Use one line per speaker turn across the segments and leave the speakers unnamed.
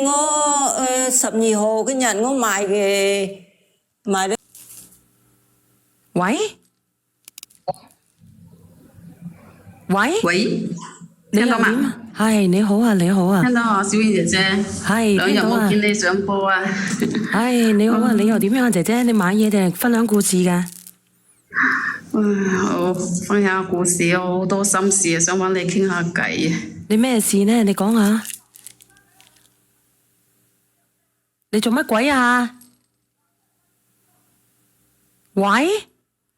我12號嗰日我買咗。
喂喂，
喂，
你又
聽到嘛？
點啊？係你好啊，你好啊，
聽到啊，小燕姐姐，
係
兩日
聽到啊
冇見你上播啊！
係你好啊，你又點樣啊，姐姐？你買嘢定係分享故事㗎？
我分享下故事，我好多心事啊，想揾你傾下偈啊！
你咩事呢？你講下。你做乜鬼啊？喂，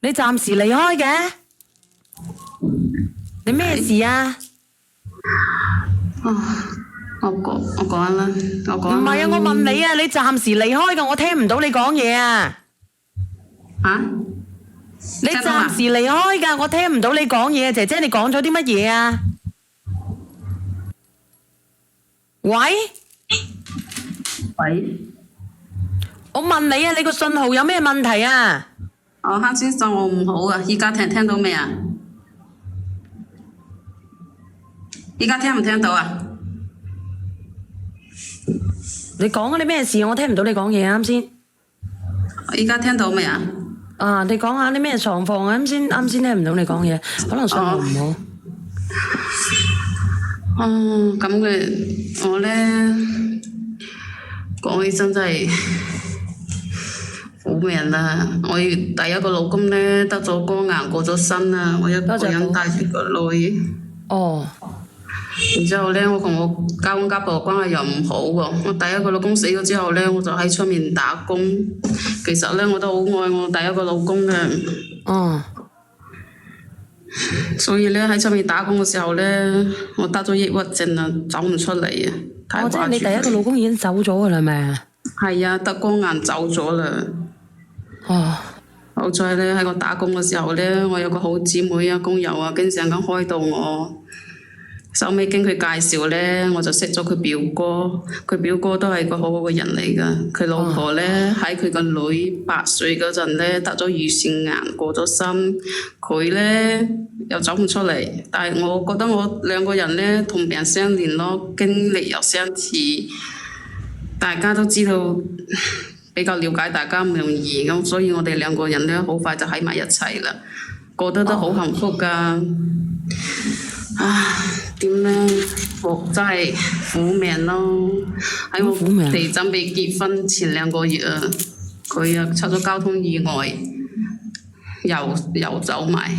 你暫時離開嘅？你咩事啊？
我講啦，我講啦。
唔係啊，我問你啊，你暫時離開㗎，我聽唔到你講嘢啊！
啊？
你暫時離開㗎，我聽唔到你講嘢啊！姐姐，你講咗啲乜嘢啊？喂？
喂？
我問你啊，你個信號有咩問題啊？
我啱先信號唔好啊，依家聽到未啊？依家聽唔聽到啊？
你講嗰啲咩事？我聽唔到你講嘢啊！啱先。
依家聽到未啊？
啊，你講下啲咩狀況啊？啱先聽唔到你講嘢，可能信號唔好。
咁嘅我呢，講起身真係好命啦！我第一個老公呢，得咗肝癌過咗身啦，我一個人帶住個女。
哦。
然之後呢，我同我家公家婆關係又唔好喎。我第一個老公死咗之後呢，我就喺出面打工。其實呢，我都好愛我第一個老公嘅。
哦。
所以呢，喺出面打工嘅時候呢，我得咗抑鬱症啊，走唔出嚟啊。
哦，即係你第一個老公已經走咗㗎啦，係咪啊？
係啊，得肝癌走咗啦。
哦。
好在呢，喺我打工嘅時候呢，我有個好姊妹啊，工友啊，經常咁開導我。收尾經佢介紹呢，我就識咗佢表哥。佢表哥都係個好好嘅人嚟㗎。佢老婆呢，喺佢個女8歲嗰陣呢，得咗乳腺癌過咗身。佢呢，又走唔出嚟，但係我覺得我兩個人呢，同病相憐咯，經歷又相似，大家都知道比較了解大家唔容易咁，所以我哋兩個人呢，好快就喺埋一齊啦，過得都好幸福㗎。點呢？我真係苦命咯！喺我哋準備結婚前2個月啊，佢啊出咗交通意外，又走埋。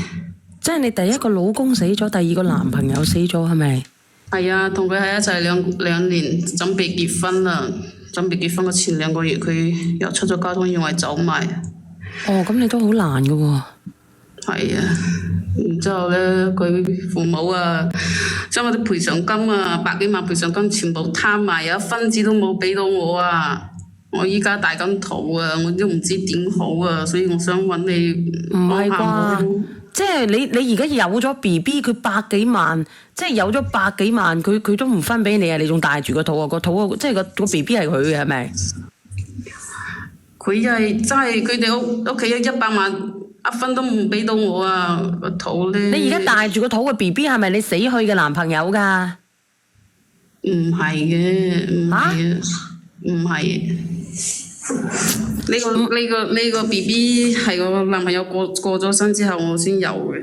即係你第一個老公死咗，第二個男朋友死咗，係咪？
係啊，同佢喺一齊兩年，準備結婚啦。準備結婚嘅前2個月，佢又出咗交通意外走埋。
哦，咁你都好難㗎喎。
係啊。然之後呢，佢父母啊，將我啲賠償金啊，100幾萬賠償金全部攤埋，有一分子都冇俾到我啊！我依家大緊肚啊，我都唔知點好啊，所以我想揾你幫下我。
即係你而家有咗 BB，佢100幾萬，即係有咗100幾萬，佢都唔分俾你啊！你仲帶住個肚啊，個肚即係個 BB 係佢嘅係咪？
佢係真係佢哋屋企有100萬。1分都唔俾到我啊！個肚呢？
你而家帶住個肚嘅 BB 係咪你死去嘅男朋友㗎？
唔係嘅，唔係嘅，唔係。呢個 BB 係我男朋友過咗身之後我先有嘅。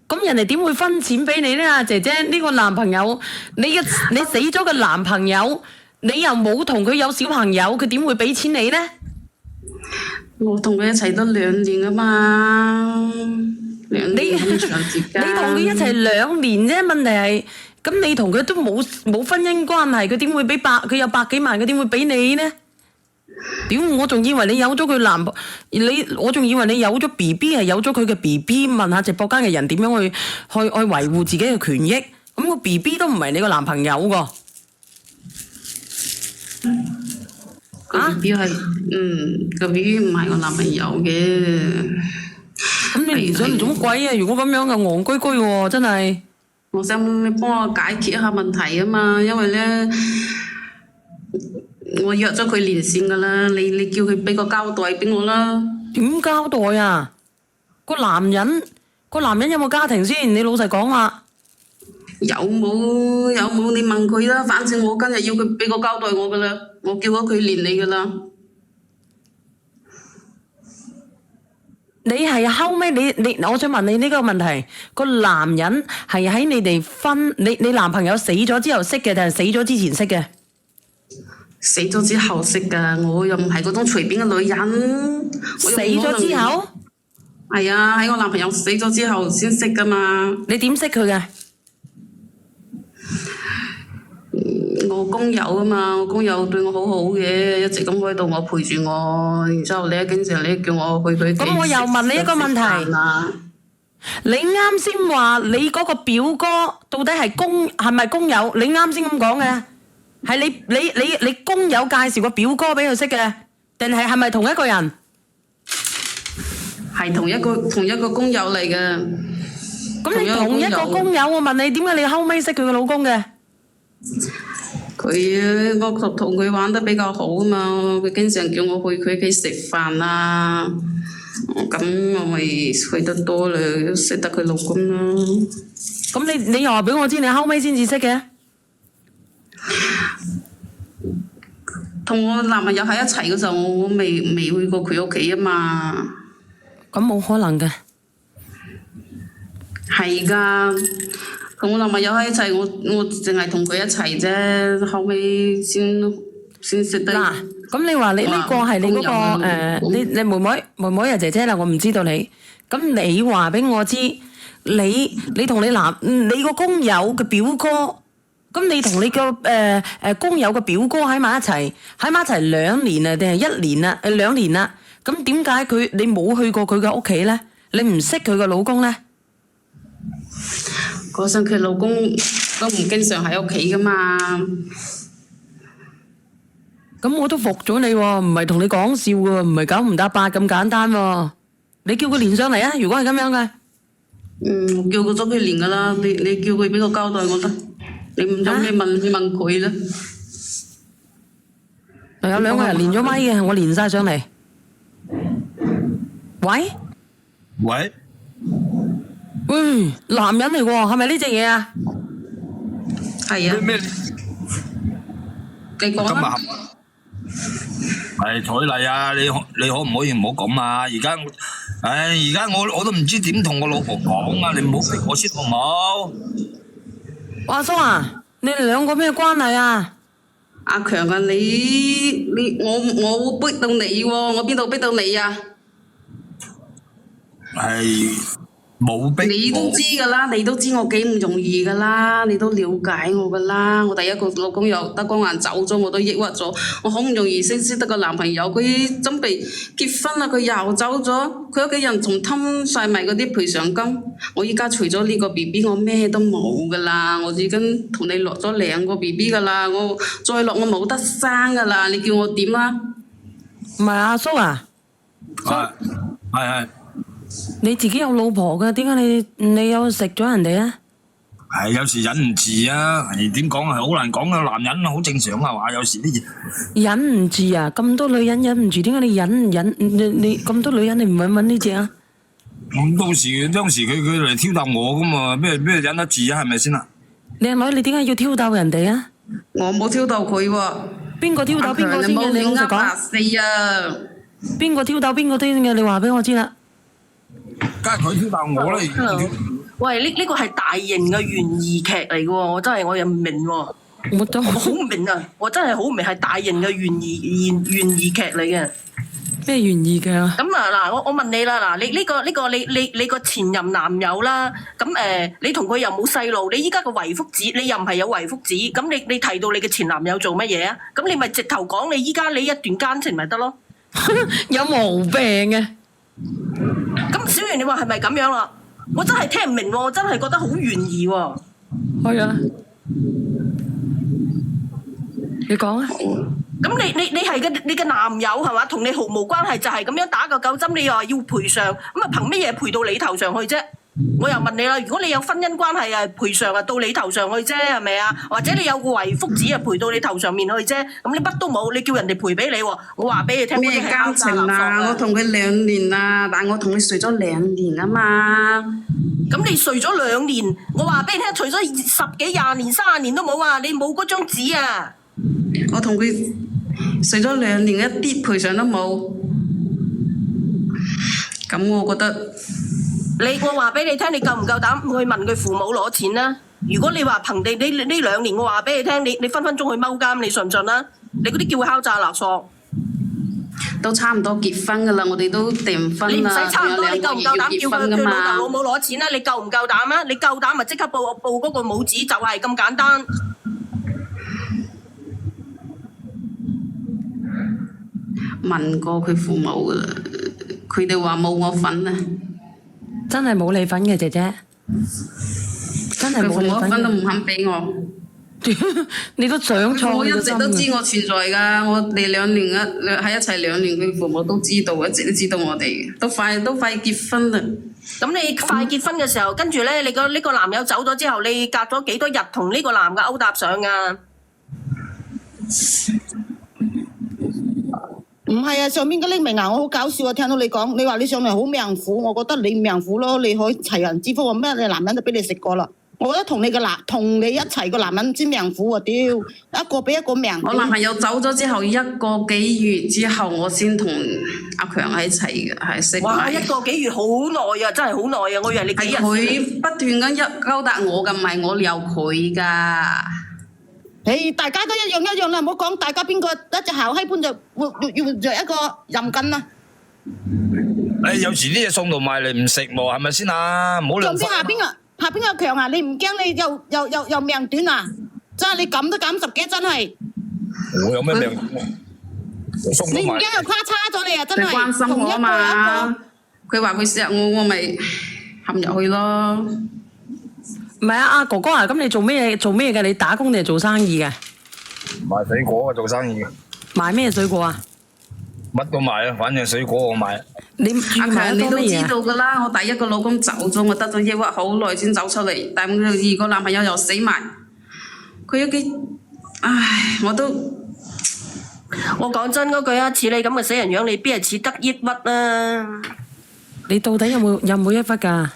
咁人哋點會分錢俾你呢？姐姐，呢個男朋友，你死咗嘅男朋友，你又冇同佢有小朋友，佢點會俾錢你呢？
我同佢一齊都2年啊嘛，2年咁長時間。
你同佢一齊2年啫，問題係，咁你同佢都冇婚姻關係，佢點會俾佢有100幾萬，佢點會俾你呢？屌，我仲以為你有咗佢我仲以為你有咗 BB 係有咗佢嘅 BB， 問下直播間嘅人點樣去維護自己嘅權益，咁個 BB 都唔係你個男朋友㗎。
個 BB 係，個 BB 唔係我男朋友嘅。
咁你連想嚟做乜鬼啊？如果咁樣嘅戇居居喎，真係。
我想你幫我解決一下問題啊嘛，因為呢，我約咗佢連線㗎啦，你叫佢俾個交代俾我啦。
點交代啊？個男人有冇家庭先？你老實講啊。
有冇你問佢啦，反正我今日要佢俾個交代我噶啦，我叫咗佢連你噶啦。
你係後尾我想問你呢個問題，個男人係喺你哋你男朋友死咗之後識嘅，定係死咗之前識嘅？
死咗之後識噶，我又唔係嗰種隨便嘅女人。
死咗之後？
係啊，喺我男朋友死咗之後先識噶嘛。
你點識佢嘅？
我工友啊嘛，我工友對我好好嘅，一直咁喺度我陪住我，然之後咧經常咧叫我去佢。
咁我又問你一個問題，你啱先話你嗰個表哥到底係咪工友？你啱先咁講嘅，係你工友介紹個表哥俾佢識嘅，定係咪同一個人？
係同一個工友嚟嘅。
咁你同一個工友，我問你點解你後尾識佢個老公嘅？
我同佢玩得比較好啊嘛，佢經常叫我去佢屋企食飯啊，咁我咪去得多啦，識得佢老公咯。
咁你又話俾我知，你後尾先至識嘅？
同我男朋友喺一齊嘅時候，我未去過佢屋企啊嘛。
咁冇可能嘅。
係㗎。同我男朋友喺一齊，我淨係同佢一齊啫，後尾先識得。
嗱，咁你話你呢個係你嗰個你妹妹啊姐姐啦，我唔知道你。咁你話俾我知，你同你個工友嘅表哥，咁你同你個工友嘅表哥喺埋一齊2年啊，定係1年啊？2年啦。咁點解你冇去過佢嘅屋企咧？你唔識佢個老公咧？
嗰陣佢老公都唔經常喺屋企噶嘛。
咁我都服咗你喎，唔係同你講笑喎，唔係9唔搭8咁簡單喎。你叫佢連上嚟啊！如果係咁樣嘅，
叫佢咗佢連噶啦，你叫佢俾個交代我得，你唔准你問佢啦。
有2個人連咗咪嘅，我連晒上嚟。喂？喂，男人嚟喎，係咪呢隻嘢啊？
係啊。
咩？
你講啦。
係彩麗啊！你可唔可以唔好咁啊？而家我都唔知點同我老婆講啊！你唔好逼我先好唔好？
阿叔啊，你哋2個咩關係啊？
阿強啊，我逼到你喎，我邊度逼到你啊？
係冇逼我。
你都知噶啦，你都知我幾唔容易噶啦，你都了解我噶啦。我第一個老公又得光眼走咗，我都抑鬱咗。我好唔容易先識得個男朋友，佢準備結婚啦，佢又走咗。佢屋企人仲吞晒埋嗰啲賠償金。我依家除咗呢個 BB， 我咩都冇噶啦。我已經同你落咗2個 BB 噶啦，我再落我冇得生噶啦。你叫我點啊？
唔係阿叔啊，
係。
你自己有老婆㗎，點解你有食咗人哋啊？
係有時忍唔住啊，係點講啊？好難講啊，男人好正常啊話，有時啲嘢
忍唔住啊！咁多女人忍唔住，點解你忍？你咁多女人，你唔揾呢隻啊？
咁當時佢嚟挑逗我噶嘛，咩忍得住啊？係咪先啊？
靚女，你點解要挑逗人哋啊？
我冇挑逗佢喎。
邊個挑逗邊個先嘅？你老實講。
4啊！
邊個挑逗邊個先嘅？你話俾我知啦。
梗係佢挑逗我啦。
喂，呢個係大型嘅懸疑劇嚟嘅喎，我又唔明喎。我好唔明啊！我真係好唔明，係大型嘅懸疑劇嚟嘅。
咩懸疑嘅？
咁啊嗱，我問你啦，嗱，你個前任男友啦，咁你同佢又冇細路，你依家個遺腹子，你又唔係有遺腹子，咁你提到你嘅前男友做乜嘢啊？咁你咪直頭講你依家你一段奸情咪得咯？
有毛病嘅。
咁小圓，你話係咪咁樣啦？我真係聽唔明喎，我真係覺得好懸疑喎。
係啊，你講啊。
咁你係你嘅男友係嘛？同你毫無關係，就係咁樣打個9針，你又話要賠償，咁啊憑乜嘢賠到你頭上去啫？我又問你啦，如果你有婚姻關係啊，賠償啊到你頭上去啫，係咪啊？或者你有個遺腹子啊，賠到你頭上面去啫，咁你乜都冇，你叫人哋賠俾你喎？我話俾你聽，
咩交情啊？我同佢2年啊，但我同佢睡咗2年啊嘛。
咁你睡咗2年，我話俾你聽，除咗10幾20年、30年都冇啊，你冇嗰張紙啊！
我同佢睡咗2年，一啲賠償都冇。咁我覺得。
我話俾你聽，你夠唔夠膽去問佢父母攞錢啦？如果你話憑地呢2年，我話俾你聽，你分分鐘去踎監，你信唔信啦？你嗰啲叫佢敲詐勒索，
都差唔多結婚噶啦，我哋都訂婚啦。
你唔使差唔多，你夠唔夠膽叫佢老
嘛？
豆老母攞錢啦？你夠唔夠膽啊？你夠膽咪即刻報嗰個母子，就係咁簡單。
問過佢父母噶啦，佢哋話冇我份啊。
真係冇你份嘅姐姐，真係冇你份。
佢父母一分都唔肯俾我。
你都想錯，
我一直都知我存在噶，我哋2年喺一齊2年，佢父母都知道，一直都知道我哋，都快結婚啦。
咁你快結婚嘅時候，跟住咧，你呢個男友走咗之後，你隔咗幾多日同呢個男嘅勾搭上啊？
唔係啊，上面嗰匿名啊，我好搞笑啊！聽到你講，你話你上嚟好命苦，我覺得你命苦咯，你可以齊人之福啊！咩？你男人就俾你食過啦，我覺得同你一齊個男人先命苦啊！屌，一個比一個命苦。
我男朋友走咗之後1個幾月之後，我先同阿強喺一齊嘅，係識。
哇！1個幾月好耐啊，真係好耐啊！我以為你幾日。係
佢不斷咁勾搭我㗎，唔係我撩佢㗎。
大家都一樣啦，唔好講大家邊個一隻校閪般就要一個任根啊！
有時啲嘢送到埋嚟唔食喎，係咪先啊？唔好兩分。
下邊個強啊？你唔驚你又命短啊？真係你咁都減10幾，真係。
我有咩命？
你唔驚又跨叉咗你啊？真係。
佢關心我嘛？佢話佢錫我，我咪陷入去咯。
唔係啊，阿哥哥啊，咁你做咩嘅？你打工定係做生意嘅？
賣水果啊，做生意嘅。
賣咩水果啊？
乜都賣啊，反正水果我賣。
阿強，你都知道噶啦，我第一個老公走咗，我得咗抑鬱好耐先走出嚟，第2個男朋友又死埋，佢有幾，唉，我
講真嗰句啊，似你咁嘅死人樣，你邊係似得抑鬱啊？
你到底有冇抑鬱㗎？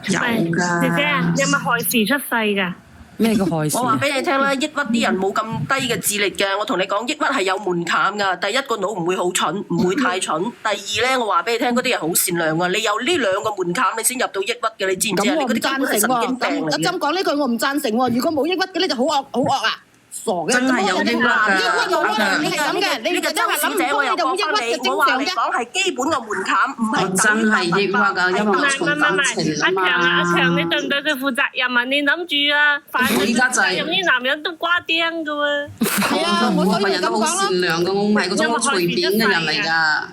有㗎。
姐姐啊，有冇害事出世㗎？
咩叫害事？
我話俾你聽啦，抑鬱啲人冇咁低嘅智力嘅。我同你講，抑鬱係有門檻㗎。第一個腦唔會好蠢，唔會太蠢。第二咧，我話俾你聽，嗰啲人好善良㗎。你有呢2個門檻，你先入到抑鬱嘅，你知唔知啊？你嗰啲根本係神經病嚟嘅。
阿針講呢句我唔贊成喎。如果冇抑鬱嘅咧就好惡啊！傻嘅，
真係有抑鬱㗎。
抑鬱冇可能係咁嘅，你就真係諗唔通，你就冇抑鬱嘅正常啫。
講係基本嘅門檻，唔係
我真係抑鬱㗎，因為我重感情啊嘛。
阿強，你對唔對佢負責任啊？你諗住啊，反正責任啲男人都瓜釘㗎喎。
係啊，我
個人都好善良㗎，我唔係嗰種好隨便嘅人嚟㗎。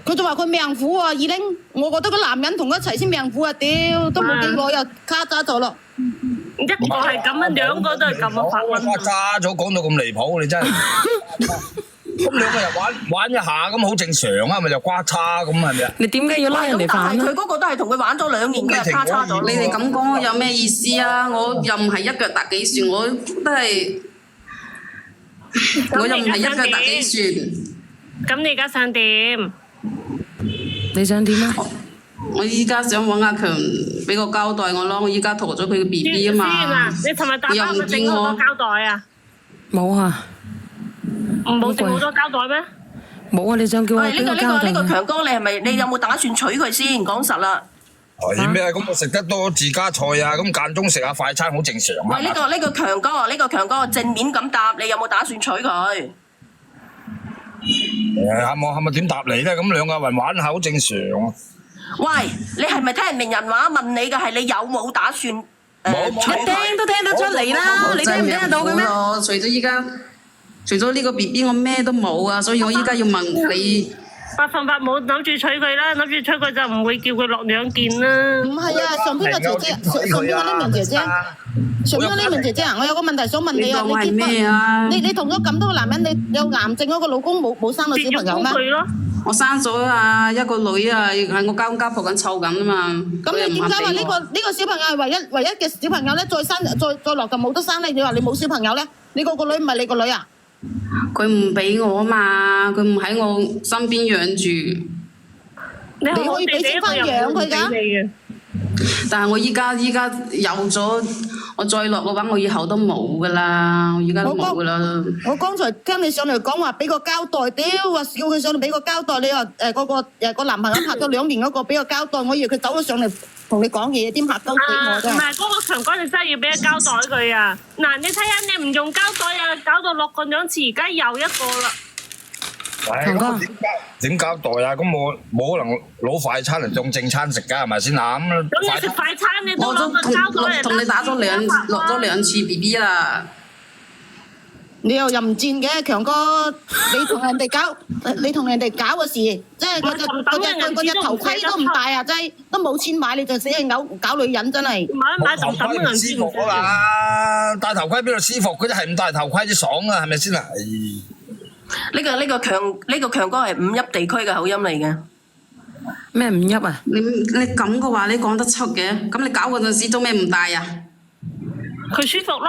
佢就話佢命苦啊，二玲，我覺得個男人同佢一齊先命苦啊！屌，都冇幾耐又卡渣咗咯。
一個係咁樣，2個都係咁樣發瘟。
揸咗講到咁離譜，你真係。咁2個人玩一下咁好正常啊，咪就瓜叉咁係咪啊？
你點解要拉人哋反？
佢嗰個都係同佢玩咗2年嘅，叉咗。
你哋咁講有咩意思啊？我又唔係一腳踏幾船，我都係，我又唔係一腳踏幾船。
咁你而家想點？
你想點啊？
我依家想揾阿強俾個交代我咯，我依家陀咗佢個 BB 啊嘛。
你尋日打包咪整好多膠袋啊？
冇啊！
冇整好多膠袋咩？
冇啊！你想叫我俾個膠袋？
呢個強哥，你有冇打算娶佢先？講實啦。
係咩？咁我食得多自家菜啊，咁間中食下快餐好正常啊。
喂，呢個強哥正面咁答，你有冇打算娶佢？
係咪點答你咧？咁2個人玩下好正常。
喂，你係咪聽人名人話？問你嘅係你有冇打算？
冇
聽都聽得出嚟啦，你聽唔聽得到嘅咩？
除咗呢個 BB， 我咩都冇啊，所以我依家要問你。
100%冇諗住娶佢啦，諗住娶佢就唔會叫佢落2件啦。
唔係啊，上邊個姐姐，上邊個呢名姐姐，上邊個呢名姐姐啊，我有個問題想問你啊，你結婚，你同咗咁多個男人，你有癌症嗰個老公冇生到小朋友咩？
我生咗啊一個女啊，係我家公家婆緊湊緊啊嘛。
咁你點解話呢個小朋友係唯一嘅小朋友咧？再落就冇得生咧？你話你冇小朋友咧？你個女唔係你個女啊？
佢唔俾我啊嘛，佢唔喺我身邊養住。
你
可以俾錢翻養佢㗎。
但係我依家有咗，我再落嘅話，我以後都冇噶啦，我依家都冇噶啦。
我剛才聽你上嚟講話俾個交代，屌話叫佢上嚟俾個交代，你話個男朋友拍咗2年嗰個俾個交代，我以為佢走咗上嚟同你講嘢，點嚇鳩死我啫！
唔係嗰個強哥，你真係要俾個交代佢啊！嗱，你睇下你唔用膠袋啊，搞到落個樣似而家又一個啦。
強哥
點交代啊？咁我冇可能攞快餐嚟當正餐食㗎，係咪先啊？
咁你食快餐你都
我都
攞個膠袋嚟
同你打咗落咗2次 BB 啦。
你又淫賤嘅強哥，你同人哋搞嘅事，即係嗰隻頭盔都唔戴啊！真係都冇錢買，你就死係搞女人真係。
買就抌人
舒服啊嘛！戴頭盔邊度舒服？嗰啲係唔戴頭盔啲爽啊，係咪先啊？
呢個強哥係五邑地區嘅口音嚟嘅。
咩五邑啊？
你咁嘅話你講得出嘅？咁你搞嗰陣時做咩唔戴啊？
佢舒服咯。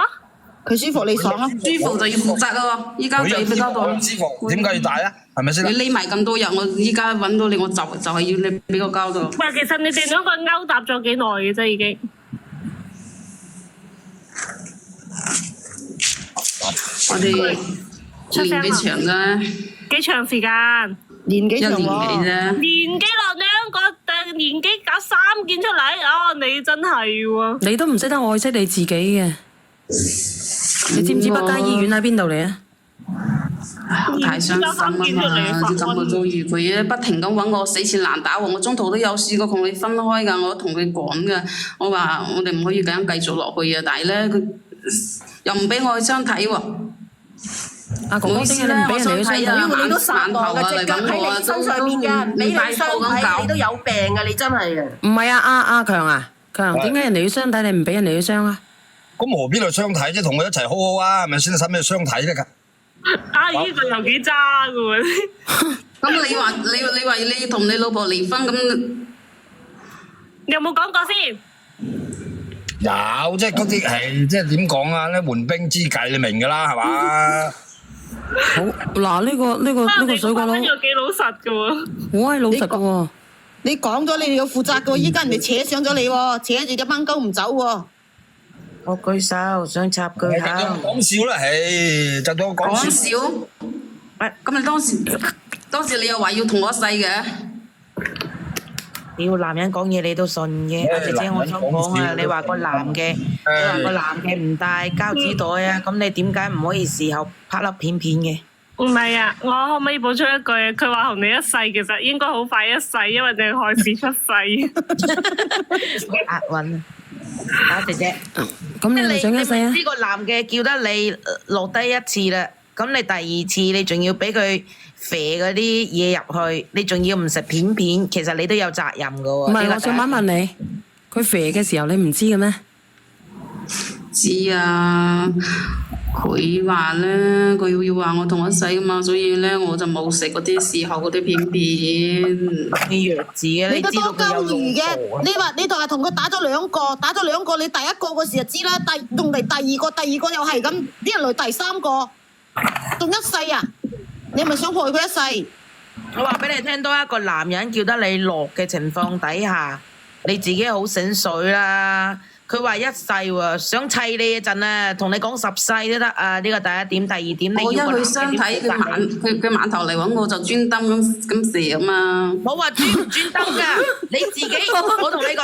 佢舒服你爽咯，
舒服就要負責咯。依家就要俾交代。
舒服點解要戴啊？係咪先？
你匿埋咁多日，我依家揾到你，我就係要你俾個交代。
唔係，其實你哋兩個勾搭咗幾耐嘅啫，已經。
我哋年幾長啫？
幾長時間？
年幾長喎？
一年幾啫？
年幾落兩個，年幾搞3件出嚟，啊！你真係喎。
你都唔識得愛惜你自己嘅。你知唔知北街醫院喺邊度嚟啊？
太傷心啊嘛！你咁我遭遇佢不停咁揾我死纏爛打喎，我中途都有試過同你分開㗎，我同佢講㗎，我話我哋唔可以咁樣繼續落去啊！但係咧佢又唔俾我去相睇喎。
阿哥哥點解你唔俾人哋去相睇啊？
因為你都散忙嘅，隻腳喺你身上面㗎，俾你相睇你都有病㗎，你真係啊！
唔係啊，阿強啊，強點解人哋要相睇你唔俾人哋去相啊？
咁何必去相睇啫？同佢一齊好好啊，係咪先？使咩相睇啫？
阿姨個又幾渣㗎喎！
咁你話你同你老婆離婚咁，
你有冇講過先？
有，即係嗰啲係即係點講啊？咧緩兵之計，你明㗎啦，係嘛？
好嗱，呢個水果佬，
又幾老實㗎喎！
我係老實㗎喎。
你講咗你哋要負責㗎喎，依家人哋扯上咗你喎，扯住隻班鳩唔走喎。
我舉手想插句口。
講笑啦，唉，就當講笑。
講笑。咁你當時你又話要同我一世嘅？
屌男人講嘢你都信嘅，阿姐姐我想講啊，你話個男嘅唔帶膠紙袋啊，咁你點解唔可以事後拍粒片嘅？
唔係啊，我可唔可以補充一句？佢話同你一世，其實應該好快一世，因為你開始出世。
押韻啊！打姐姐，
咁你咪想一世啊？
呢個男嘅叫得你落低一次啦，咁你第2次你仲要俾佢肥嗰啲嘢入去，你仲要唔食片，其實你都有責任噶喎。
唔係，我想問你，佢肥嘅時候你唔知嘅咩？
知啊，佢話咧，佢要話我同我一世噶嘛，所以咧我就冇食嗰啲事後嗰啲片。
你弱智嘅，
你都多鳩魚嘅，
嘅。
你話你同佢打咗2個，你第1個嗰時就知啦，仲嚟第2個又係咁，啲人嚟第3個，仲一世啊！你係咪想害佢一世？
我話俾你聽，多一個男人叫得你落嘅情況底下，你自己好醒水啦。佢話一世喎，想砌你嗰陣啊，同你講10世都得啊！呢個第一點，第2點，
我一
你要
去相睇，佢晚頭嚟揾我就專登咁射啊嘛！
冇話專唔專登㗎，你自己我同你講，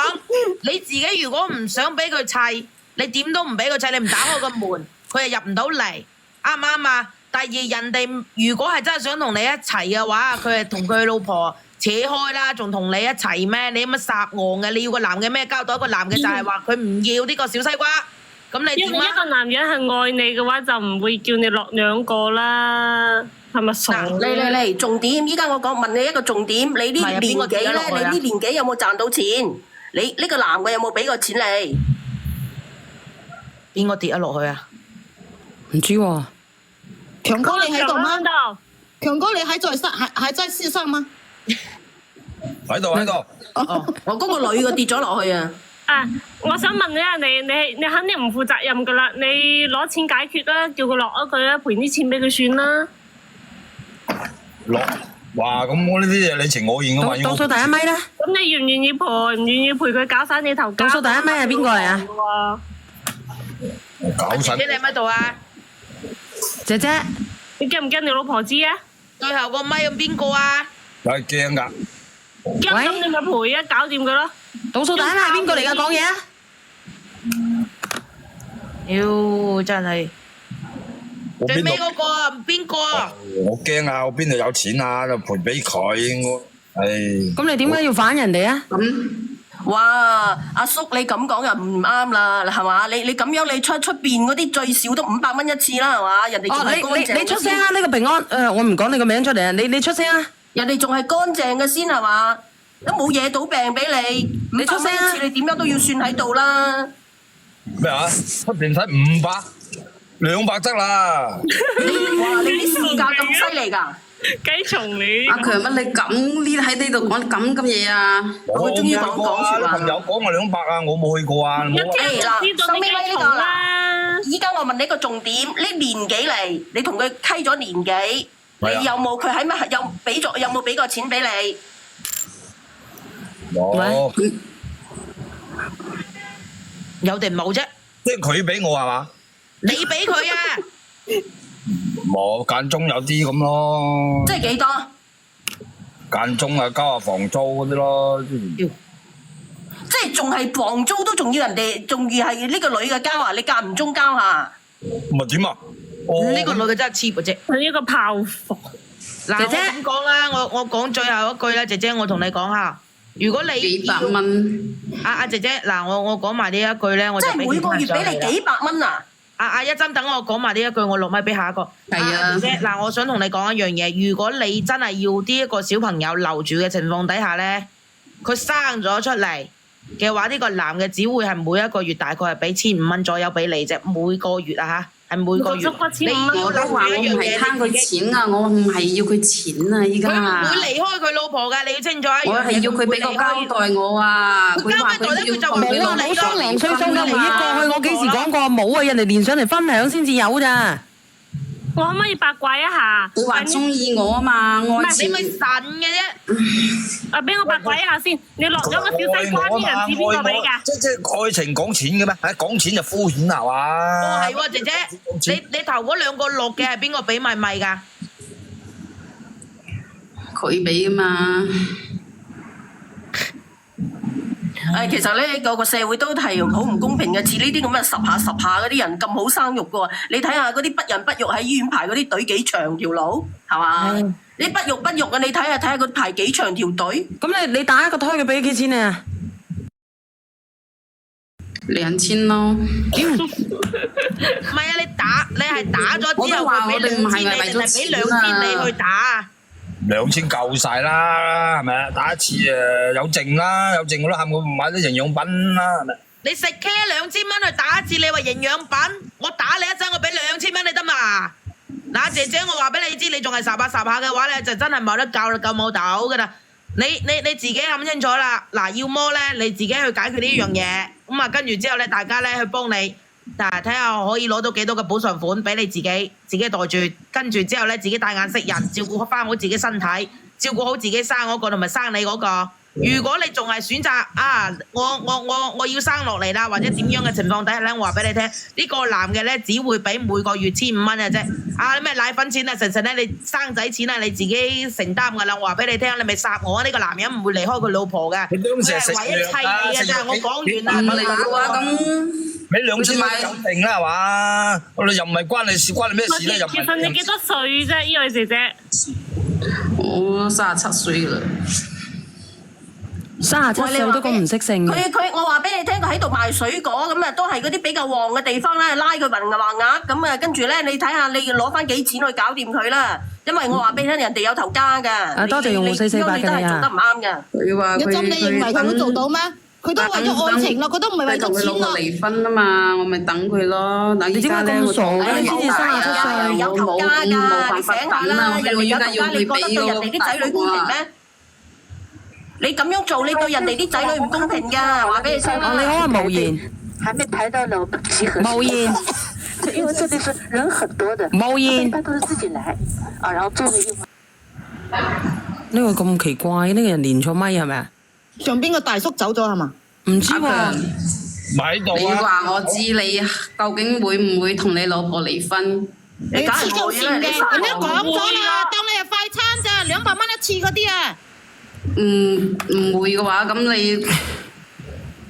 你自己如果唔想俾佢砌，你點都唔俾佢砌，你唔打開個門，佢又入唔到嚟，啱唔啱啊？第2，人哋如果係真係想同你一齊嘅話，佢係同佢老婆扯開啦，仲同你一齊咩？你乜撒戇嘅？你要個男嘅咩交代？一個男嘅就係話佢唔要呢個小西瓜，咁你點啊？
因為一個男人係愛你嘅話，就唔會叫你落2個啦，係咪傻？
嚟，重點！依家我問你一個重點，你呢年紀咧？你呢年紀有冇賺到錢？你呢個男嘅有冇俾過錢你？
邊個跌咗落去啊？
唔知喎。
強哥你喺度嗎？
度。
強哥你還在世上嗎？
喺度喺度。
哦，我嗰個女嘅跌咗落去啊！
啊，我想問一下你肯定唔負責任噶啦，你攞錢解決啦，叫佢落咗佢啦，賠啲錢俾佢算啦。
落，哇！咁我呢啲嘢你情我願噶嘛？
倒數第一咪啦，
咁你願唔願意賠？唔願意賠佢搞散你頭家？
倒數第一咪係邊個嚟啊？
搞實。
姐姐你喺度啊？
姐姐，
你驚唔驚你老婆知啊？
最後個咪咁邊個啊？
梗係驚㗎。
驚咁你咪賠啊，搞掂佢咯。
倒數第一咪係邊個嚟㗎？講嘢啊！
妖真係最尾
我邊度？
嗰個啊，邊個啊？
我驚啊！我邊度有錢啊？就賠俾佢。我，唉。
咁你點解要反人哋啊？
哇！阿叔你咁講又唔啱啦，係嘛？你咁樣你出邊嗰啲最少都500蚊一次啦，係嘛？人哋仲
哦，
係乾淨
你出聲啊！呢個平安，我唔講你個名出嚟啊！你出聲啊！
人哋仲係乾淨嘅先係嘛？都冇惹到病俾你，
你出聲啊
500蚊一次你點樣都要算喺度啦。
咩啊？出邊使500、200得啦。
哇！你啲市價咁犀利㗎？
雞蟲你
阿強乜你咁呢喺呢度講咁嘢啊？
我終於講
冇啊！
説話
朋友講我200啊，我冇去過啊。
一
冇啊
聽就知道你雞蟲啦。
依家我問你個重點，呢年幾嚟，你同佢溪咗年幾？
係啊
你有冇佢喺乜有冇俾過錢俾你？
冇，
有定冇啫？
即係佢俾我係嘛？
你俾佢啊？
冇，間中有啲咁咯，
即係幾多？
間中啊交下房租嗰啲咯。
即係仲係房租都仲要人哋，仲要係呢個女嘅交啊！你間唔中交下。
咪點啊？哦
呢個女嘅真係 cheap 嘅啫。
佢呢個炮房。
嗱，
姐姐
我咁講啦，我講最後一句啦，姐姐，我同你講下，如果你
幾百蚊，
阿姐姐，嗱，我講埋呢一句咧，我就俾
即係每個月俾你幾百蚊啊！
阿一針，等我講埋呢一句，我落咪俾下一個。
係啊
姐姐，嗱，我想同你講一樣嘢，如果你真係要呢一個小朋友留住嘅情況底下咧，佢生咗出嚟嘅話，呢個男嘅只會係每一個月大概係俾1500蚊左右俾你啫，每個月啊嚇。係每個月，你要
我都話我唔係貪佢錢啊，我唔係要佢錢啊，依家
佢唔會離開佢老婆㗎，你要清楚一樣嘢。
我係要佢俾個交代我啊！佢話佢要同佢
冇啊！冇商量吹風嘅利益過去，我幾時講過冇啊？人哋連上嚟分享先至有咋。
我可唔可以八卦一下？
佢話中意我啊嘛，愛情。
你咪神嘅啫！
啊，俾我八卦一下先。你落咗個小西瓜啲人紙邊個俾㗎？
即係愛情講錢嘅咩？講錢就敷衍係嘛？
哦，係喎，姐姐，你頭嗰2個落嘅係邊個俾咪㗎？
佢俾噶嘛？
其實咧個社會都係好唔公平嘅，似呢啲咁嘅十下嗰啲人咁好生育嘅喎，你睇下嗰啲不孕不育喺醫院排嗰啲隊幾長條路，係嘛？你不育嘅，你睇下佢排幾長條隊。
咁你打一個胎佢俾幾錢你啊
2000咯。
唔係啊，你係打咗之後佢俾2000你，定係俾2000你去打啊
？2000夠晒啦，係咪啊？打一次有剩啦，有剩我都喊佢買啲營養品啦，係咪？
你食 K 2000蚊去打一次，你話營養品？我打你一陣，我俾2000蚊你得嘛？嗱，姐姐，我話俾你知，你仲係霎下嘅話咧，就真係冇得救啦，救冇到噶啦。你自己諗清楚啦。嗱，要麼咧你自己去解決呢樣嘢，咁啊跟住之後咧，大家咧去幫你，但係睇下可以攞到幾多嘅補償款俾你自己袋住，跟住之後咧自己帶眼識人，照顧翻好自己身體，照顧好自己生嗰個同埋生你嗰個。如果你仲係選擇啊，我要生落嚟啦，或者點樣嘅情況底下咧，我話俾你聽，呢個男嘅咧只會俾每個月1500蚊嘅啫。啊，咩奶粉錢啊，成咧你生仔錢啊，你自己承擔噶啦。我話俾你聽，你咪殺我啊！呢個男人唔會離開佢老婆嘅，佢係唯一砌你嘅咋。我講完啦，
嚟嘅話咁，
俾2000蚊搞定啦係嘛？我哋又唔係關你事，關你咩事咧？又唔係。
其實你幾多歲啫？呢位姐姐？
我37歲啦。
37歲都咁唔識性嘅。
我話俾你聽，佢喺度賣水果咁啊，都係嗰啲比較旺嘅地方咧，拉佢橫額咁啊，跟住咧你睇下你攞翻幾錢去搞掂佢啦。因為我話俾你聽，人哋有頭家㗎。
多謝用戶448嘅你啊。
你都係做得唔啱㗎。
佢話
一針你認為佢會做到咩？佢都為咗愛情咯，佢都唔係為咗錢
同佢老婆
咯。
離婚啊嘛，我咪等佢咯。等依家咧，我
傻嘅你先至37歲
有頭家㗎，你醒下啦！人哋有頭家，你覺得對人哋啲仔女公平咩？你咁樣做，你對人哋啲仔女唔公平㗎，話俾你聽
哦，
啦。
你好啊，無言，
还没排到了集合
無言，
因为这里是人很多的，
無言
一。般都是自己来啊，然后坐了一晚。
呢個咁奇怪，呢個人連錯咪係咪啊？
上邊個大叔走咗係嘛？
唔知喎。
唔喺度
你
啊！
話我知你究竟會唔會同你老婆離婚？
你梗係
黐
會啦，你
線嘅，人家講咗啦，當你係快餐咋，200蚊一次嗰啲啊。
唔會嘅話，咁你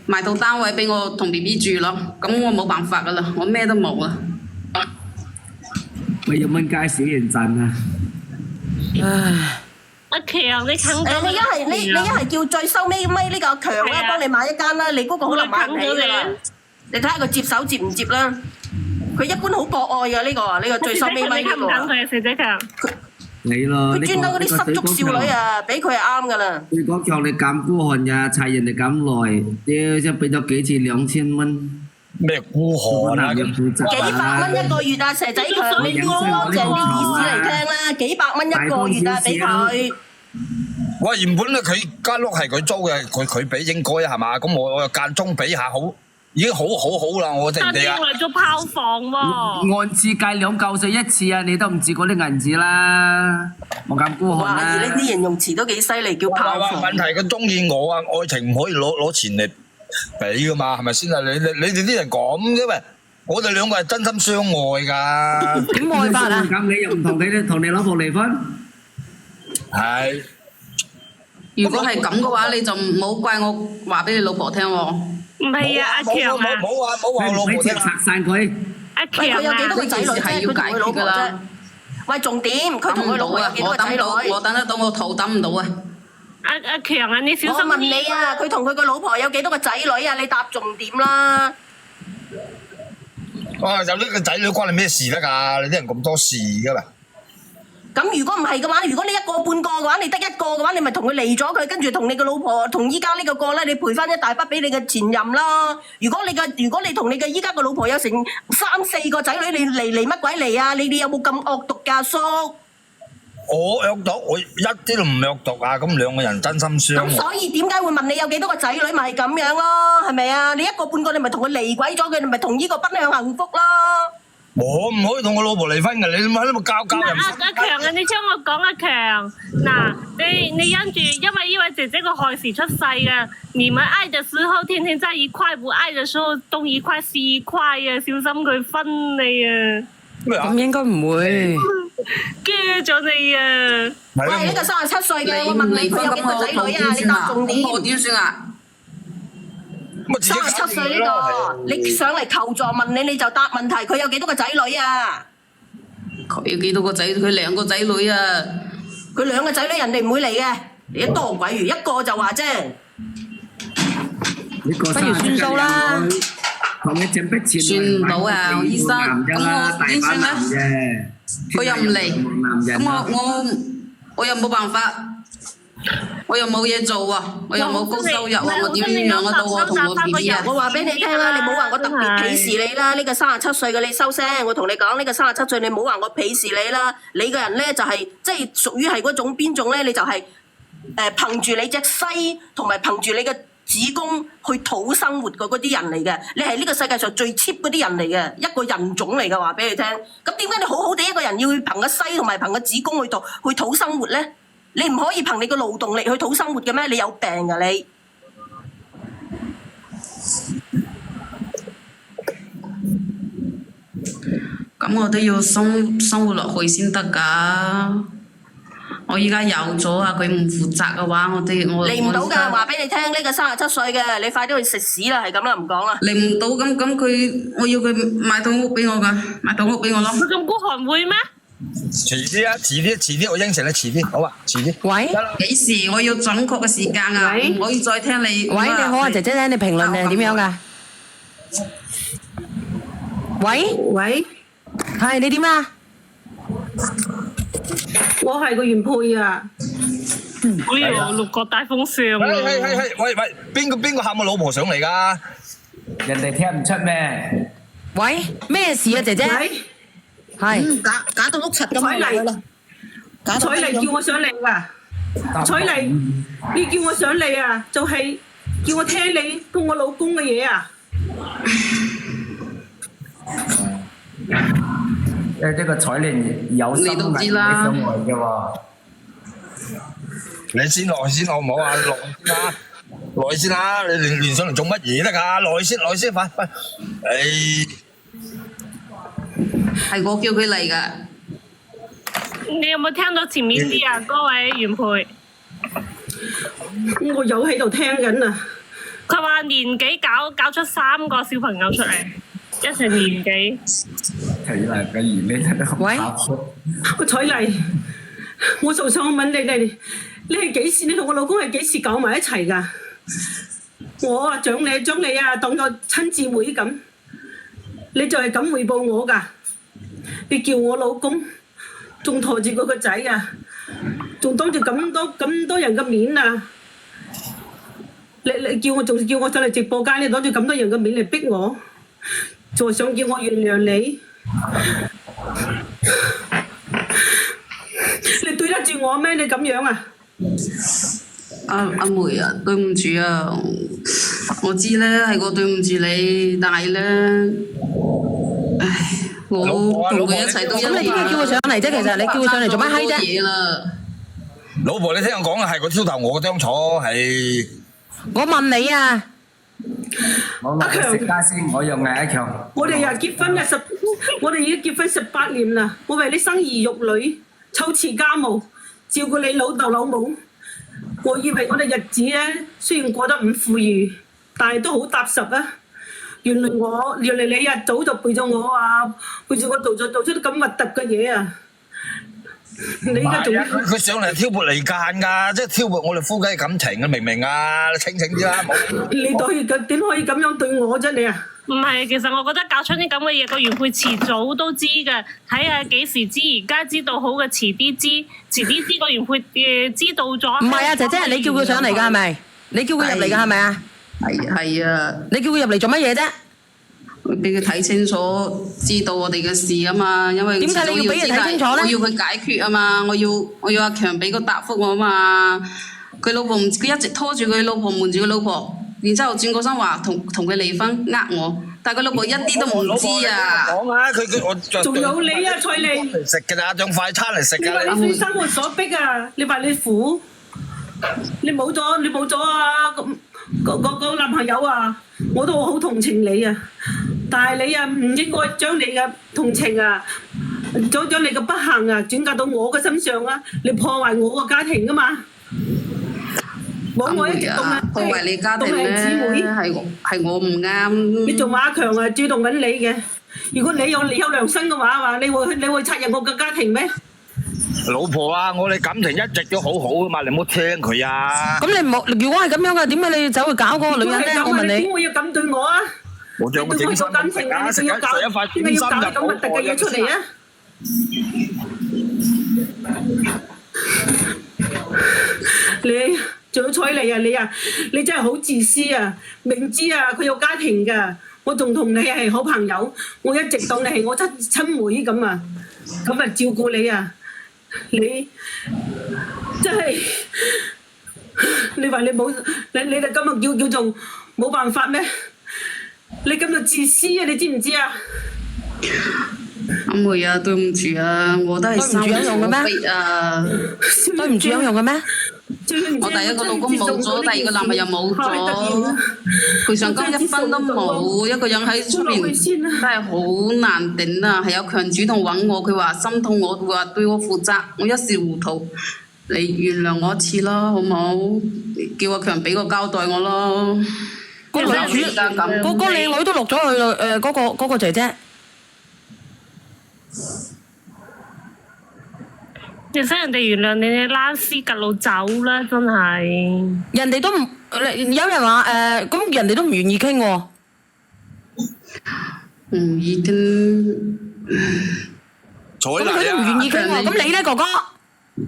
買套單位俾我同 BB 住咯。咁我冇辦法噶啦，我咩都冇啊。
喂，有蚊街小型鎮啊！
唉，
阿強，你啃
誒，你一係叫最收尾呢個阿強啦，
係啊
幫你買一間啦，你嗰個可能買唔起㗎啦。你睇下佢接手接唔接啦。佢一般好博愛㗎呢個最收尾
你
呢個。
啃唔啃佢啊，肥仔強？
你咯，
佢專登嗰啲失足少女啊，俾佢係啱㗎啦。
對講強你咁孤寒呀，齊人哋咁耐，屌真係俾咗幾次2000蚊，
咩孤寒啊？
要負責
幾百蚊一個月啊，蛇仔強，你乾乾淨啲意思嚟聽啦，幾百蚊一個月啊，俾佢。
喂，原本咧佢間屋係佢租嘅，佢俾應該係嘛？咁我又間中俾下好，已經好啦，我哋
但係用嚟做炮房喎。
按次計2.4一次啊，你都唔止嗰啲銀紙啦，冇咁孤寒
哇！
啦。
而呢啲形容詞都幾犀利，叫炮房。
問題佢中意我啊，愛情唔可以攞錢嚟俾噶嘛，係咪先啊？你哋啲人咁嘅喂，我哋兩個係真心相愛㗎。
點愛法啊？
咁你又唔同你老婆離婚？
係。
如果係咁嘅話，你就唔好怪我話俾你老婆聽喎。
唔係啊，阿強啊，
冇話我老婆聽
你直拆散佢。
阿
喂，佢有幾
強啊，
多個仔女啫？佢同佢老婆啫。喂，重點，佢同佢老婆有幾多個仔女？
我等得到，我肚等唔到啊！
阿強啊，你小
我問
心啲
你啊，佢同佢個老婆有幾多個仔女啊？你答重點啦。
哇！有呢個仔女關你咩事得㗎？你啲人咁多事㗎嘛？
咁如果唔係嘅話，如果你一個半個嘅話，你得一個嘅話，你咪同佢離咗佢，跟住同你個老婆同依家呢個咧，你賠翻一大筆俾你嘅前任啦。如果你同你嘅依家個老婆有成3、4個仔女，你離乜鬼離啊？你哋有冇咁惡毒㗎，阿叔？
我惡毒，我一啲都唔惡毒啊！咁兩個人真心相愛。
咁所以點解會問你有幾多個仔女？咪係咁樣咯，係咪啊？你一個半個，你咪同佢離鬼咗佢，你咪同呢個奔向幸福咯。
我唔可以同我老婆離婚嘅，你喺度教人。
阿強啊，你聽我講阿強，嗱，你因住因為呢位姐姐個害時出世啊，你們愛的時候天天在一塊，不愛的時候東一塊西一塊啊，小心佢分你啊！
咩啊？
咁應該唔會。
驚咗你啊！
喂，呢個37歲嘅，我問你佢有幾個仔女啊？你答重點。
我點算啊？
37歲呢個，你上嚟求助問你，你就答問題。佢有幾多個仔女啊？
佢有幾多個仔？佢2個仔女啊！
佢2個仔女，人哋唔會嚟嘅。你多鬼魚，一個就話啫。
不如
算數啦。
同你整筆錢
算唔到啊，醫生。咁我點算咧？佢又唔嚟，咁我又冇辦法。我又冇嘢做啊，我又冇高收入啊，我點養得到我同我 BB 啊？
我話俾你聽啦，你唔好話我特別鄙視你啦。呢個37歲嘅你收聲，我同你講呢個37歲，你唔好話我鄙視你啦。你個人咧就係即係屬於係嗰種邊種咧？你就係憑住你隻西同埋憑住你嘅子宮去討生活嘅嗰啲人嚟嘅。你係呢個世界上最 cheap 嗰啲人嚟嘅，一個人種嚟嘅，話俾你聽。咁點解你好好地一個人要憑個西同埋憑個子宮去討生活咧？你唔可以憑你個勞動力去討生活嘅咩？你有病㗎你！
咁我都要生活落去先得㗎。我依家有咗啊，佢唔負責嘅話，我
嚟唔到㗎，話俾你聽，呢個37歲嘅，你快啲去食屎啦，係咁啦，唔講啦。
嚟唔到咁佢，我要佢買套屋俾我㗎，買套屋俾我咯。
佢咁孤寒會咩？
遲啲啊，遲啲，我應承你遲啲，好啊，遲啲。
喂，
幾時？我要準確嘅時間啊，唔可以再聽你。
喂，你好啊，姐姐咧，你評論係點樣㗎？喂，係你點啊？
我係個原配啊！
哎呀，六角大風扇啊！
喂，邊個喊我老婆上嚟㗎？
人哋聽唔出咩？
喂，咩事啊，姐姐？係
假到碌柒咁
彩
嚟啦
麗，彩麗叫我上嚟㗎。彩麗，你叫我上嚟啊，就係叫我聽你同我老公嘅嘢啊。
呢個彩蓮有心
你都知
嚟
啦
上來嘅喎。
你先來先好唔好啊？來先啦，你連上嚟做乜嘢得㗎？來先，快！
係我叫佢嚟㗎。
你有冇聽到前面啲啊？嗰位原配，
我有喺度聽緊啊。
佢話年幾搞出3個小朋友出嚟，一齊年幾。
睇嚟嘅兒呢都
喂
我彩麗，我就想問你係幾時？你同我老公係幾時搞埋一齊㗎？我啊將你啊當咗親姊妹咁，你就係咁回報我㗎？你叫我老公，仲抬住佢個仔啊，仲當住咁多人嘅面啊！你叫我上嚟直播間，你攞住咁多人嘅面嚟逼我，仲想叫我原諒你？你對得住我咩？你咁樣啊？
阿梅啊，對唔住啊，我知咧係我對唔住你，但係咧，唉，我同佢一齊都
咁你點解叫佢上嚟啫？其實你叫佢上嚟做乜閪啫？
嘢啦，
老婆，你聽我講啊，係個挑逗我嗰張床係。
我問你啊，
我落去食家先，我又嗌阿強。
我哋又結婚我哋已經結婚18年啦，我為你生兒育女，湊持家務，照顧你老豆老母。我以為我哋日子咧，雖然過得唔富裕，但係都好踏實啊！原來你一早就背咗我啊，背住我做出啲咁核突嘅嘢啊！你而家仲
佢上嚟挑撥離間㗎，即係挑撥我哋夫妻感情啊！明唔明啊？你清醒啲啦，
你點可以咁樣對我啫？你啊！
唔係，其實我覺得搞出啲咁嘅嘢，個原配遲早都知嘅，睇下幾時知。而家知道好嘅，遲啲知個原配知道咗。
唔係啊，姐姐，你叫佢上嚟㗎係咪？你叫佢入嚟㗎係咪啊？
係啊，
你叫佢入嚟做乜嘢啫？
俾佢睇清楚，知道我哋嘅事啊嘛，因為
點解你要俾人睇清楚咧？
我要佢解決啊嘛，我要阿強俾個答覆我啊嘛。佢老婆佢一直拖住佢老婆，瞞住佢老婆，然之後轉過身話同佢離婚，我。但係佢老婆一啲都唔知啊！
講啊，佢
仲有你啊，蔡莉！
食㗎啦，當快餐嚟食
你話
㗎。
你生活所逼啊！你話你苦，你冇咗啊個男朋友啊！我都好同情你啊！但係你啊，唔應該將你嘅同情啊，將你嘅不幸啊轉嫁到我嘅身上啊！你破壞我個家庭㗎嘛！冇我一直
破壞你家庭咧，係我唔啱。
你仲話阿強啊主動揾你嘅，如果你有良心嘅話，你會插入我嘅家庭咩？
老婆啊，我哋感情一直都好好噶嘛，你唔好聽佢啊！
咁你冇，如果係咁樣嘅，點解你走去搞嗰個女人咧？我問你。
點會要咁對我啊？
我將我整心
感情啊！你要搞咁核突嘅嘢出嚟啊！你仲有彩莉啊！你真係好自私啊！明知啊佢有家庭㗎，我仲同你係好朋友，我一直當你係我親妹咁啊，咁啊照顧你啊！你真係你話你冇你哋今日叫做冇辦法咩？你咁就自私啊！你知唔知啊？
阿梅啊，對唔住啊，我都係生活所逼啊！
對唔住有用嘅咩？
我第一個老公冇咗，第二個男朋友冇咗，賠償金1分都冇，一個人喺出邊真係好難頂啊！係有強主動揾我，佢話心痛我，佢話對我負責，我一時糊塗，你原諒我一次咯，好唔好？叫阿強俾個交代我咯。
個女主個靚女都落咗去啦，嗰個姐姐。
你使人哋原諒你，你拉絲趌路走啦，真係。
人哋都唔，有人話咁人哋都唔願意傾喎。
唔願意傾。
咁佢都唔願意傾喎，咁你咧哥哥？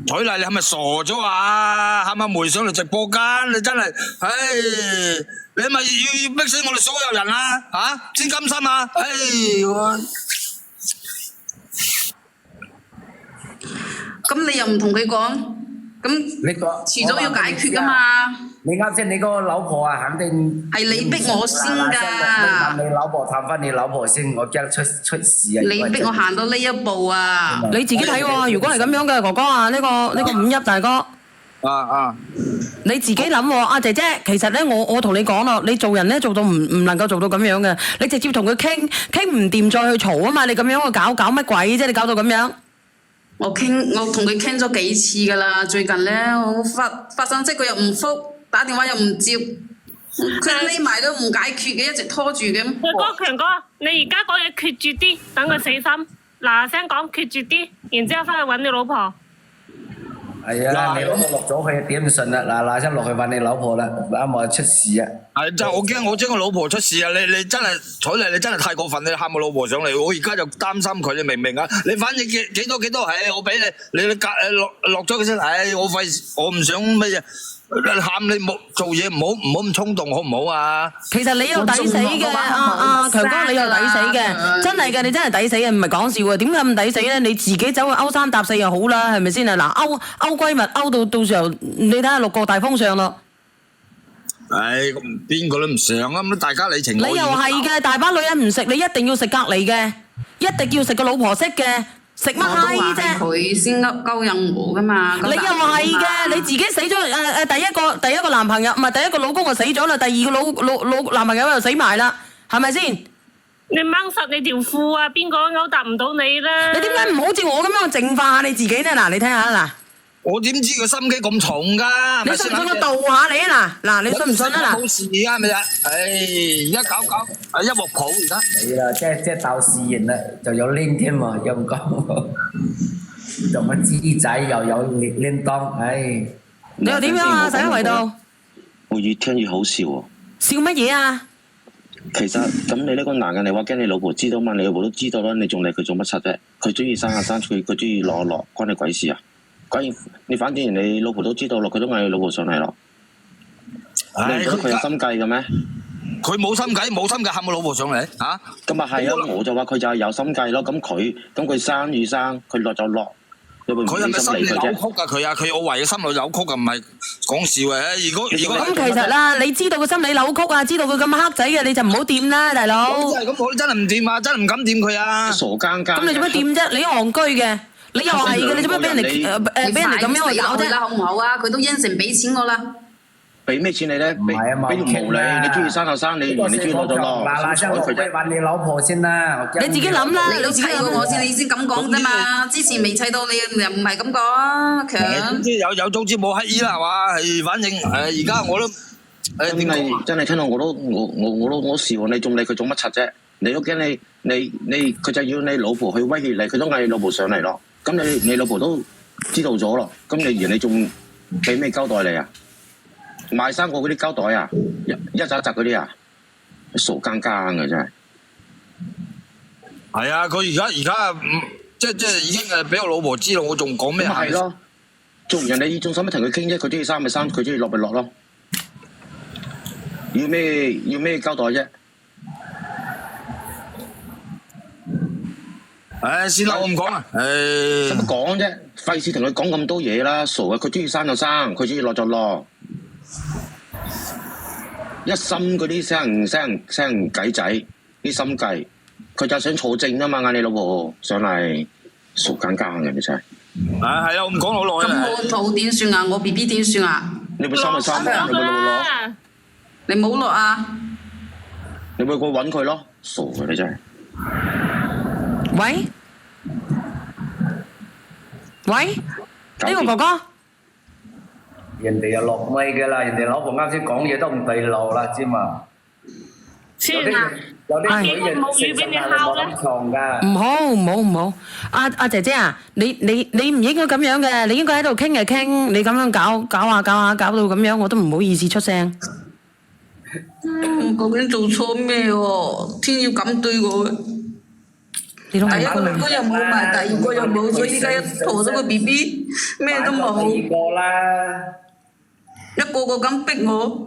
彩麗，你係咪傻咗啊？係咪梅上嚟直播間？你真係，唉，你係咪要逼死我哋所有人啊？嚇，先甘心啊？唉，
咁你又唔同佢講，咁
你個
遲早要解決噶嘛。
你啱先你嗰個老婆啊，肯定
係你逼我先㗎
探你老婆，探翻你老婆先，我驚出事啊！
你逼我行到呢一步啊！
你自己睇喎，如果係咁樣嘅哥哥啊，呢個五一大哥。你自己諗喎，阿姐姐，其實咧我同你講咯，你做人咧做到唔能夠做到咁樣嘅，你直接同佢傾唔掂再去嘈啊嘛，你咁樣去搞乜鬼啫？你搞到咁樣。
我同佢傾咗幾次㗎啦，最近咧我發信息佢又唔覆，打電話又唔接，佢匿埋都唔解決嘅，一直拖住嘅。
強哥，你而家講嘢決絕啲，等佢死心，嗱聲講決絕啲，然之後翻去揾你老婆。
係啊，你老婆落咗去點順啦？嗱聲落去揾你老婆啦，啱話出事啊！
係就我驚我老婆出事啊！你真係彩麗，你真係太過分，你喊我老婆上嚟，我而家就擔心佢，你明唔明啊？你反正幾多，唉，我俾你落咗佢先，唉，我唔想乜嘢。喊你冇做嘢，唔好咁衝動，好唔好啊？
其實你又抵死嘅，強哥你又抵死嘅，真係嘅，你真係抵死嘅，唔係講笑啊！點解咁抵死咧？你自己走去勾三搭四又好啦，係咪先啊？嗱，勾閨蜜勾到時候，你睇下六國大封相咯。
唉，邊個都唔想啊！咁大家你情我願。
你又係嘅，大把女人唔食，你一定要食隔離嘅，一定要食個老婆識嘅。食乜閪啫？
佢先勾引我噶嘛？
你又係嘅，你自己死咗第一個男朋友唔係第一個老公就死咗啦，第二個老男朋友又死埋啦，係咪先？
你掹實你條褲啊！邊個勾搭唔到你啦？
你點解唔好似我咁樣淨化下你自己咧？嗱，你聽下嗱。
我點知佢心機咁重㗎？
你信唔信我導下你啊？嗱，你信唔信啊？嗱，
冇事啊，咪啊！唉，而家搞一鑊泡而家。
係啦，即係鬥事型啦，就有拎添喎，又唔講，做乜豬仔又有拎當，唉！
你又點樣啊？洗圍道？
我越聽越好笑喎。
笑乜嘢啊？
其實咁你呢個男人，你話驚你老婆知道嘛？你老婆都知道啦，你仲理佢做乜柒啫？佢中意生下生，佢中意落落，關你鬼事啊？你反正你老婆都知道咯，佢都嗌你老婆上嚟咯。你唔覺得佢有心計嘅咩？
佢冇心計喊我老婆上嚟嚇。
咁啊係啊，我就話佢就係有心計咯。咁佢生與生，佢落就落。
佢係咪心理扭曲啊？佢我懷疑心理扭曲啊，唔係講笑嘅。如果
咁其實啦，你知道佢心理扭曲啊，知道佢咁黑仔嘅，你就唔好掂啦，大佬。
咁我真係唔掂啊，真係唔敢掂佢啊。
傻更更。
咁你做乜掂啫？你戇居嘅。你又係嘅，你做乜俾人哋咁樣去搞啫？
好唔好啊？佢都應承俾錢我啦。
俾咩錢你咧？俾條毛你中意生就生，你中意落就落。
嗱聲落去揾你老婆先啦。
你自己諗啦，
你都砌過我先，你先咁講啫嘛。之前未砌到你，又唔係咁講，強。
總之有早知冇乞兒啦，係嘛？係反正而家我都
真係聽到我都笑，你仲理佢做乜柒啫？你都驚你佢就要你老婆去威脅你，佢都嗌你老婆上嚟咯。咁你老婆都知道咗咯，咁你仲俾咩交代你啊？賣生果嗰啲膠袋啊，一扎扎嗰啲啊，傻更更嘅真係。
係啊，佢而家即係已經俾我老婆知道，我仲講咩啊？
係咯，做人哋仲使乜同佢傾啫？佢中意生咪生，佢中意落咪落咯。要咩交代啫？
唉，先啦，我唔講啦。
使乜講啫？費事同佢講咁多嘢啦，傻嘅！佢中意生就生，佢中意落就落。一心嗰啲生人計仔，啲心計，佢就想坐正啊嘛！嗌你老婆上嚟，傻更更嘅你真係。
係啊，我唔講好耐啦。
咁我肚點算啊？我 B B 點算啊？
你咪生咪生，你咪落。
你冇落啊？
你咪過揾佢咯，傻嘅你真係。
喂，呢個哥哥，
人哋又落咪嘅啦，人哋老婆啱先講嘢都唔對路啦，知嘛？有啲女人食食下冇咁床㗎。
唔好，阿姐姐啊，你唔應該咁樣嘅，你應該喺度傾就傾，你咁樣搞下搞到咁樣，我都唔好意思出聲。
究竟做錯咩喎？天要咁對我嘅。第一個又冇埋，第二個又冇，所以依家一陀咗個 B B， 咩都冇。
第二個啦，
一個個咁逼我，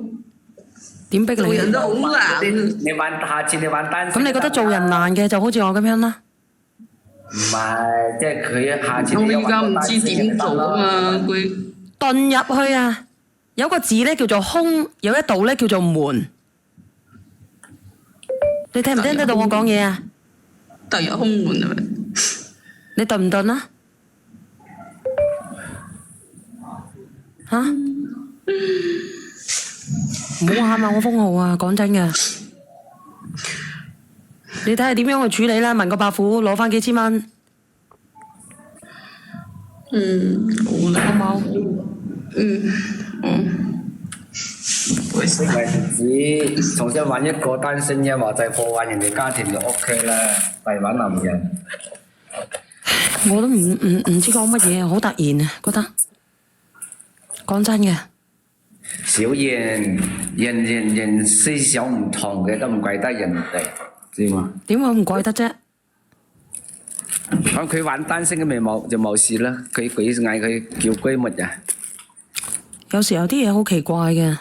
點逼你？
做人都好難。
你玩下次你玩單。
咁你覺得做人難嘅就好似我咁樣啦？
唔係，即係佢下次。
我而家唔知點做啊嘛，佢。
遁入去啊，有個字咧叫做空，有一道咧叫做門。你聽唔聽得到我講嘢啊？
突入空門啊！
你遁唔遁啊？吓？唔好喊啊！我封號啊！講真嘅，你睇下點樣去處理啦？問個伯父攞翻幾千蚊。
好啦，
好冇？
因為自己重新揾一個單身嘅話，就係破壞人哋家庭就 OK 啦，弊玩男人。
我都唔知講乜嘢，好突然啊，覺得。講真嘅。
小人思想唔同嘅都唔怪得人哋，知嘛？
點解唔怪得啫？
咁佢玩單身嘅咪冇事啦，佢嗌佢叫閨蜜啊。
有時有啲嘢好奇怪嘅，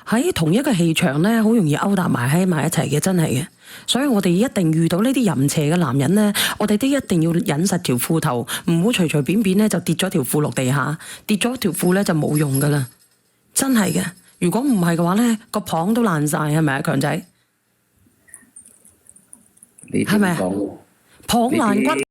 喺同一個氣場咧，好容易勾搭埋喺埋一齊嘅，真係嘅。所以我哋一定遇到呢啲淫邪嘅男人咧，我哋都一定要忍實條褲頭，唔好隨隨便便咧就跌咗條褲落地下，跌咗條褲咧就冇用噶啦，真係嘅。如果唔係嘅話咧，個蚌都爛晒，係咪啊，強仔？
你
係咪啊？蚌爛骨。